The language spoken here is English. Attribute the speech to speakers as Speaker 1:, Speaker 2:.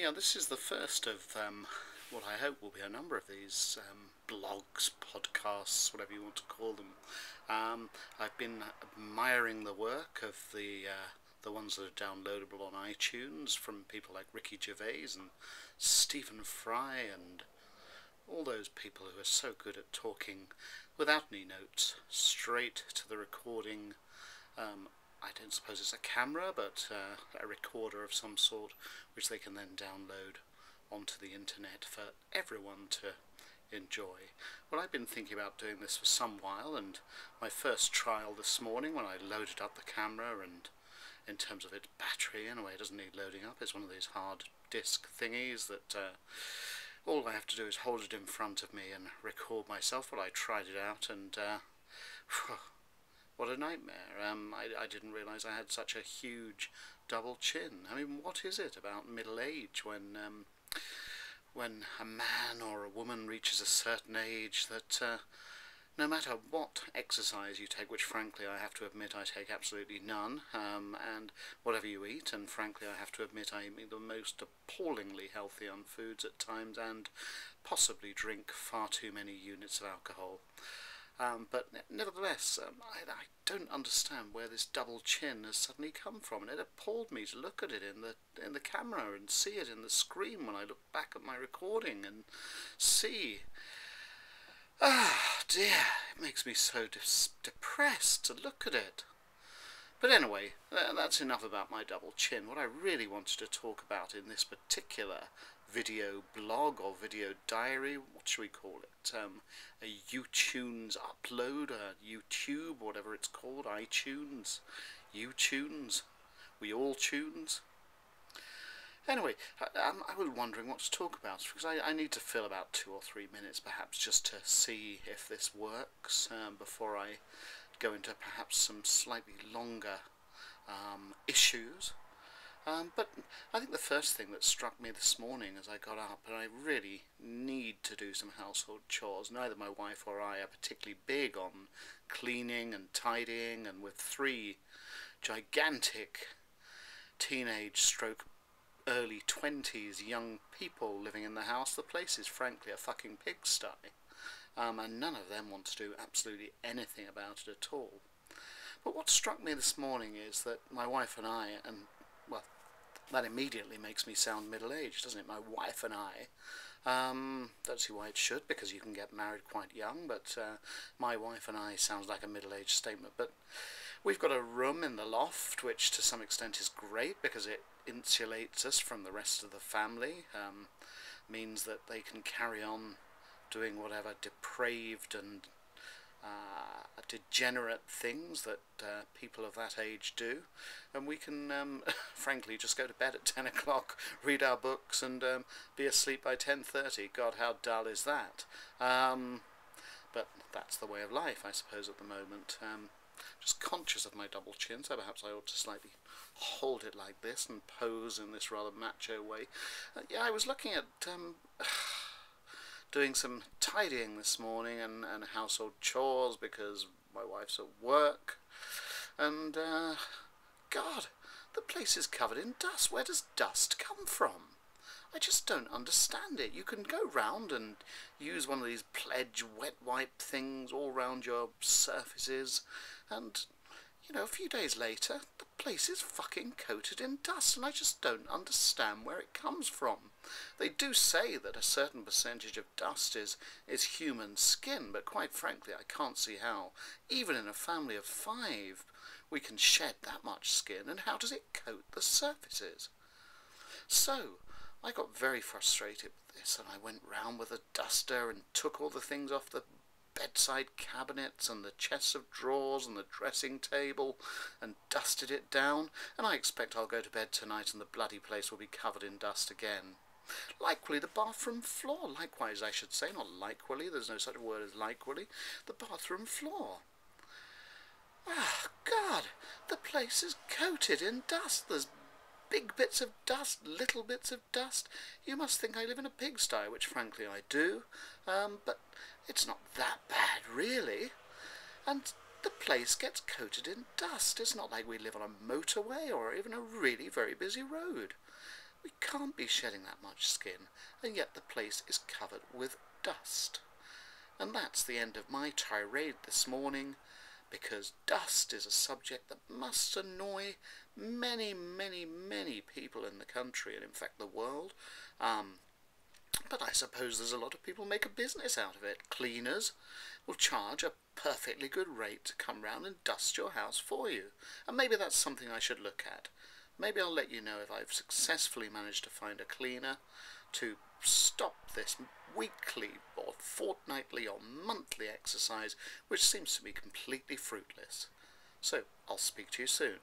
Speaker 1: Yeah, this is the first of what I hope will be a number of these blogs, podcasts, whatever you want to call them. I've been admiring the work of the ones that are downloadable on iTunes from people like Ricky Gervais and Stephen Fry and all those people who are so good at talking without any notes, straight to the recording. I don't suppose it's a camera, but a recorder of some sort, which they can then download onto the internet for everyone to enjoy. Well, I've been thinking about doing this for some while, and my first trial this morning when I loaded up the camera, and in terms of its battery, anyway, it doesn't need loading up. It's one of these hard disk thingies that all I have to do is hold it in front of me and record myself. Well, I tried it out, and what a nightmare. I didn't realise I had such a huge double chin. I mean, what is it about middle age when a man or a woman reaches a certain age that no matter what exercise you take, which frankly I have to admit I take absolutely none, and whatever you eat, and frankly I have to admit I eat the most appallingly healthy on foods at times, and possibly drink far too many units of alcohol. But nevertheless, I don't understand where this double chin has suddenly come from, and it appalled me to look at it in the camera and see it in the screen when I look back at my recording and see. Ah, dear, it makes me so depressed to look at it. But anyway, that's enough about my double chin. What I really wanted to talk about in this particular video blog or video diary, what should we call it? A YouTunes upload, a YouTube, whatever it's called, iTunes, YouTunes, we all tunes. Anyway, I was wondering what to talk about, because I need to fill about 2 or 3 minutes perhaps just to see if this works before I go into perhaps some slightly longer issues. But I think the first thing that struck me this morning as I got up, and I really need to do some household chores. Neither my wife or I are particularly big on cleaning and tidying, and with 3 gigantic teenage stroke early 20s young people living in the house, the place is frankly a fucking pigsty. And none of them want to do absolutely anything about it at all. But what struck me this morning is that my wife and I, and well, that immediately makes me sound middle-aged, doesn't it? My wife and I. Don't see why it should, because you can get married quite young, but my wife and I sounds like a middle-aged statement. But we've got a room in the loft, which to some extent is great, because it insulates us from the rest of the family. Means that they can carry on doing whatever depraved and degenerate things that people of that age do, and we can frankly just go to bed at 10 o'clock, read our books, and be asleep by 10:30. God, how dull is that? But that's the way of life, I suppose, at the moment. Just conscious of my double chin, so perhaps I ought to slightly hold it like this and pose in this rather macho way. Yeah, I was looking at doing some tidying this morning and household chores because my wife's at work, and God, the place is covered in dust. Where does dust come from? I just don't understand it. You can go round and use one of these Pledge wet wipe things all round your surfaces, and you know, a few days later the place is fucking coated in dust, and I just don't understand where it comes from. They do say that a certain percentage of dust is human skin, but quite frankly I can't see how, even in a family of 5, we can shed that much skin, and how does it coat the surfaces? So I got very frustrated with this, and I went round with a duster and took all the things off the bedside cabinets and the chests of drawers and the dressing table and dusted it down, and I expect I'll go to bed tonight and the bloody place will be covered in dust again. Likewise, the bathroom floor, likewise I should say, not likewise, there's no such word as likewise, the bathroom floor. Ah, God, the place is coated in dust. There's big bits of dust, little bits of dust. You must think I live in a pigsty, which frankly I do, but it's not that bad really. And the place gets coated in dust. It's not like we live on a motorway or even a really very busy road. We can't be shedding that much skin, and yet the place is covered with dust. And that's the end of my tirade this morning, because dust is a subject that must annoy many, many, many people in the country, and in fact the world. But I suppose there's a lot of people make a business out of it. Cleaners will charge a perfectly good rate to come round and dust your house for you. And maybe that's something I should look at. Maybe I'll let you know if I've successfully managed to find a cleaner to stop this weekly or fortnightly or monthly exercise, which seems to be completely fruitless. So I'll speak to you soon.